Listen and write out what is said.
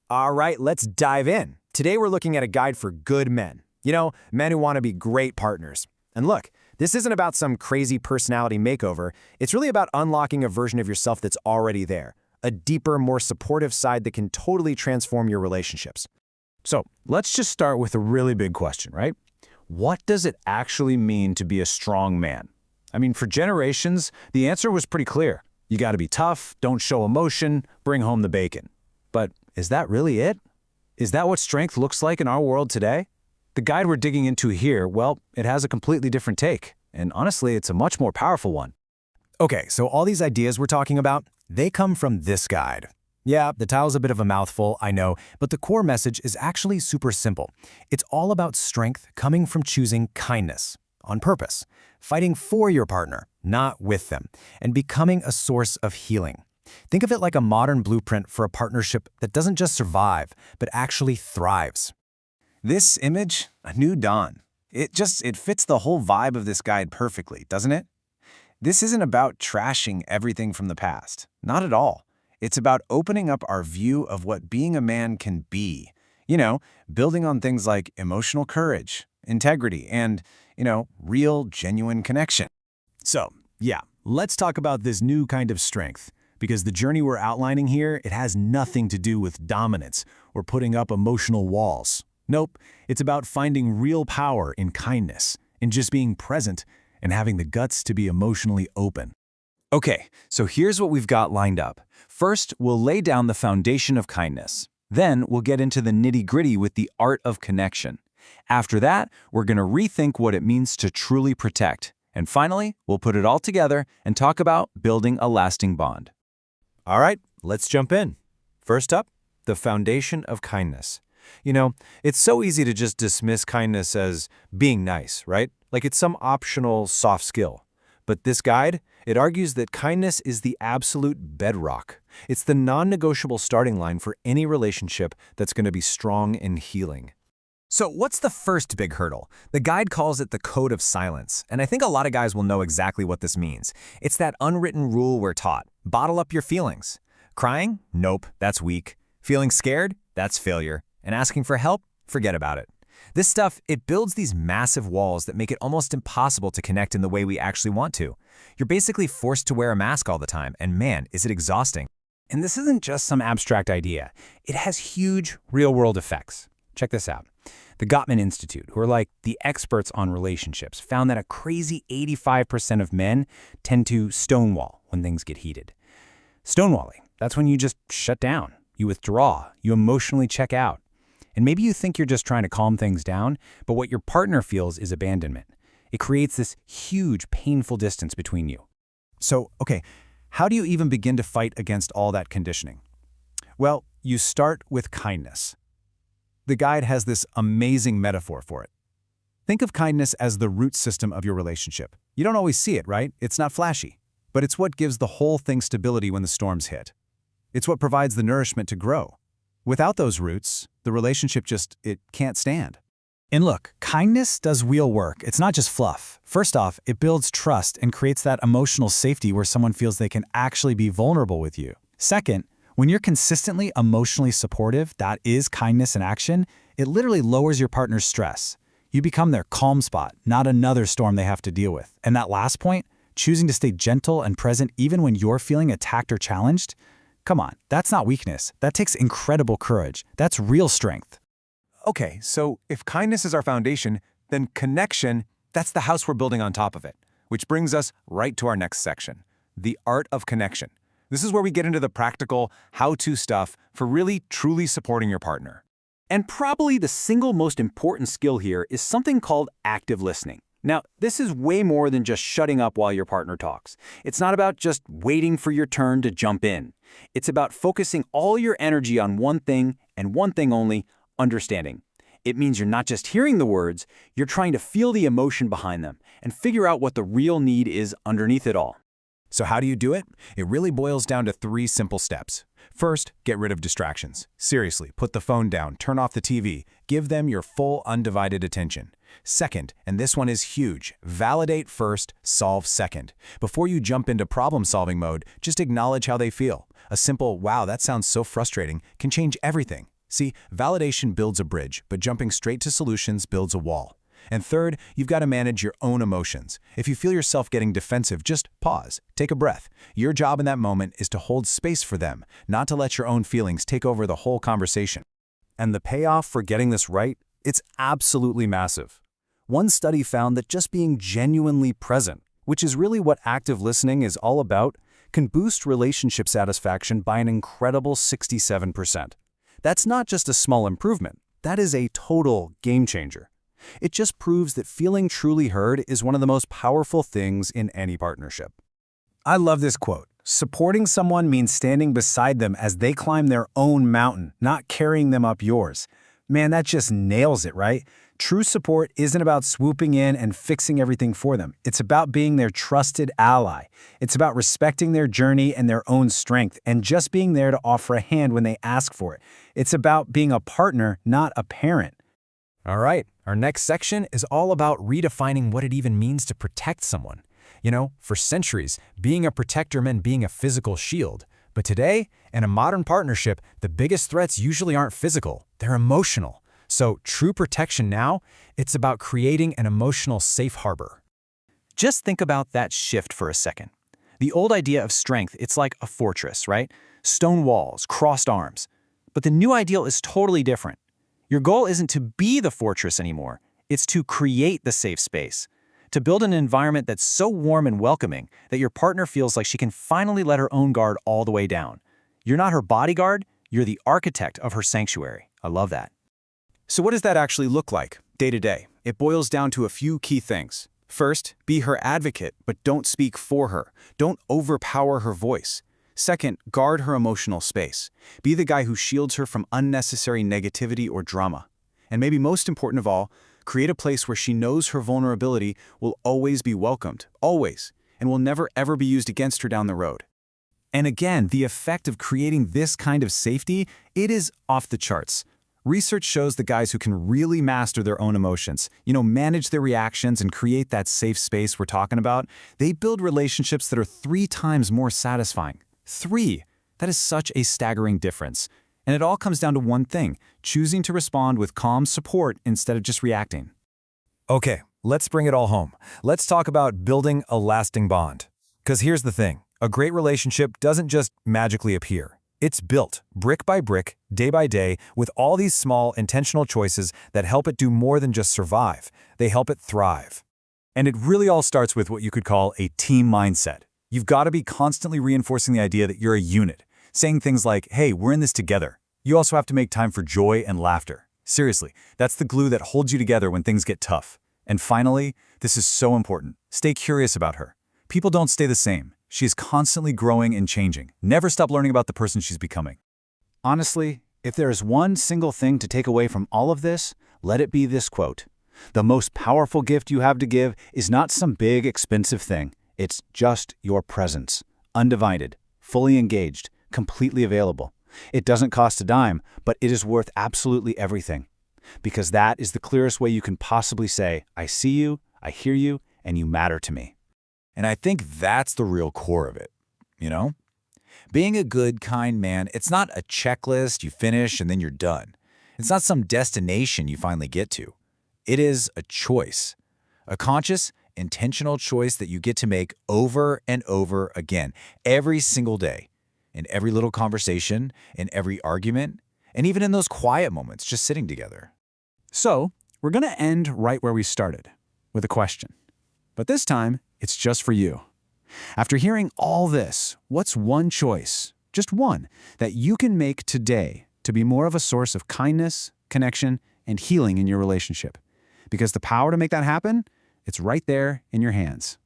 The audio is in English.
All right, let's dive in. Today we're looking at a guide for good men. Men who want to be great partners. And look, this isn't about some crazy personality makeover. It's really about unlocking a version of yourself that's already there. A deeper, more supportive side that can totally transform your relationships. So let's just start with a really big question, right? What does it actually mean to be a strong man? I mean, for generations, the answer was pretty clear. You got to be tough, don't show emotion, bring home the bacon. But is that really it? Is that what strength looks like in our world today? The guide we're digging into here, well, it has a completely different take. And honestly, it's a much more powerful one. Okay, so all these ideas we're talking about, they come from this guide. Yeah, the title's a bit of a mouthful, I know, but the core message is actually super simple. It's all about strength coming from choosing kindness, on purpose, fighting for your partner, not with them, and becoming a source of healing. Think of it like a modern blueprint for a partnership that doesn't just survive, but actually thrives. This image, a new dawn. It fits the whole vibe of this guide perfectly, doesn't it? This isn't about trashing everything from the past. Not at all. It's about opening up our view of what being a man can be. Building on things like emotional courage, integrity, and, real, genuine connection. So, yeah, let's talk about this new kind of strength. Because the journey we're outlining here, it has nothing to do with dominance or putting up emotional walls. Nope, it's about finding real power in kindness, in just being present and having the guts to be emotionally open. Okay, so here's what we've got lined up. First, we'll lay down the foundation of kindness. Then we'll get into the nitty-gritty with the art of connection. After that, we're going to rethink what it means to truly protect. And finally, we'll put it all together and talk about building a lasting bond. All right, let's jump in. First up, the foundation of kindness. It's so easy to just dismiss kindness as being nice, right? Like it's some optional soft skill. But this guide, it argues that kindness is the absolute bedrock. It's the non-negotiable starting line for any relationship that's going to be strong and healing. So what's the first big hurdle? The guide calls it the code of silence, and I think a lot of guys will know exactly what this means. It's that unwritten rule we're taught. Bottle up your feelings. Crying? Nope, that's weak. Feeling scared? That's failure. And asking for help? Forget about it. This stuff, it builds these massive walls that make it almost impossible to connect in the way we actually want to. You're basically forced to wear a mask all the time, and man, is it exhausting. And this isn't just some abstract idea. It has huge, real-world effects. Check this out. The Gottman Institute, who are like the experts on relationships, found that a crazy 85% of men tend to stonewall when things get heated. Stonewalling, that's when you just shut down. You withdraw. You emotionally check out. And maybe you think you're just trying to calm things down, but what your partner feels is abandonment. It creates this huge, painful distance between you. So, okay, how do you even begin to fight against all that conditioning? Well, you start with kindness. The guide has this amazing metaphor for it. Think of kindness as the root system of your relationship. You don't always see it, right? It's not flashy, but it's what gives the whole thing stability when the storms hit. It's what provides the nourishment to grow. Without those roots, the relationship it can't stand. And look, kindness does real work. It's not just fluff. First off, it builds trust and creates that emotional safety where someone feels they can actually be vulnerable with you. Second, when you're consistently emotionally supportive, that is kindness in action, it literally lowers your partner's stress. You become their calm spot, not another storm they have to deal with. And that last point, choosing to stay gentle and present even when you're feeling attacked or challenged, come on, that's not weakness. That takes incredible courage. That's real strength. Okay, so if kindness is our foundation, then connection, that's the house we're building on top of it. Which brings us right to our next section, the art of connection. This is where we get into the practical, how-to stuff for really, truly supporting your partner. And probably the single most important skill here is something called active listening. Now, this is way more than just shutting up while your partner talks. It's not about just waiting for your turn to jump in. It's about focusing all your energy on one thing and one thing only, understanding. It means you're not just hearing the words, you're trying to feel the emotion behind them and figure out what the real need is underneath it all. So how do you do it? It really boils down to 3 simple steps. First, get rid of distractions. Seriously, put the phone down, turn off the TV, give them your full undivided attention. Second, and this one is huge, validate first, solve second. Before you jump into problem-solving mode, just acknowledge how they feel. A simple, wow, that sounds so frustrating, can change everything. See, validation builds a bridge, but jumping straight to solutions builds a wall. And third, you've got to manage your own emotions. If you feel yourself getting defensive, just pause, take a breath. Your job in that moment is to hold space for them, not to let your own feelings take over the whole conversation. And the payoff for getting this right, it's absolutely massive. One study found that just being genuinely present, which is really what active listening is all about, can boost relationship satisfaction by an incredible 67%. That's not just a small improvement, that is a total game changer. It just proves that feeling truly heard is one of the most powerful things in any partnership. I love this quote. Supporting someone means standing beside them as they climb their own mountain, not carrying them up yours. Man, that just nails it, right? True support isn't about swooping in and fixing everything for them. It's about being their trusted ally. It's about respecting their journey and their own strength and just being there to offer a hand when they ask for it. It's about being a partner, not a parent. All right, our next section is all about redefining what it even means to protect someone. You know, for centuries, being a protector meant being a physical shield. But today, in a modern partnership, the biggest threats usually aren't physical, they're emotional. So true protection now, it's about creating an emotional safe harbor. Just think about that shift for a second. The old idea of strength, it's like a fortress, right? Stone walls, crossed arms. But the new ideal is totally different. Your goal isn't to be the fortress anymore. It's to create the safe space. To build an environment that's so warm and welcoming that your partner feels like she can finally let her own guard all the way down. You're not her bodyguard, you're the architect of her sanctuary. I love that. So what does that actually look like, day to day? It boils down to a few key things. First, be her advocate, but don't speak for her. Don't overpower her voice. Second, guard her emotional space. Be the guy who shields her from unnecessary negativity or drama. And maybe most important of all, create a place where she knows her vulnerability will always be welcomed, always, and will never ever be used against her down the road. And again, the effect of creating this kind of safety, it is off the charts. Research shows the guys who can really master their own emotions, manage their reactions and create that safe space we're talking about, they build relationships that are 3 times more satisfying. 3! That is such a staggering difference. And it all comes down to one thing, choosing to respond with calm support instead of just reacting. Okay, let's bring it all home. Let's talk about building a lasting bond. Because here's the thing, a great relationship doesn't just magically appear. It's built, brick by brick, day by day, with all these small, intentional choices that help it do more than just survive. They help it thrive. And it really all starts with what you could call a team mindset. You've got to be constantly reinforcing the idea that you're a unit, saying things like, hey, we're in this together. You also have to make time for joy and laughter. Seriously, that's the glue that holds you together when things get tough. And finally, this is so important. Stay curious about her. People don't stay the same. She is constantly growing and changing. Never stop learning about the person she's becoming. Honestly, if there is one single thing to take away from all of this, let it be this quote. The most powerful gift you have to give is not some big, expensive thing. It's just your presence. Undivided, fully engaged, completely available. It doesn't cost a dime, but it is worth absolutely everything. Because that is the clearest way you can possibly say, I see you, I hear you, and you matter to me. And I think that's the real core of it, Being a good, kind man, it's not a checklist you finish and then you're done. It's not some destination you finally get to. It is a choice. A conscious, intentional choice that you get to make over and over again, every single day, in every little conversation, in every argument, and even in those quiet moments, just sitting together. So, we're going to end right where we started, with a question. But this time, it's just for you. After hearing all this, what's one choice, just one, that you can make today to be more of a source of kindness, connection, and healing in your relationship? Because the power to make that happen, it's right there in your hands.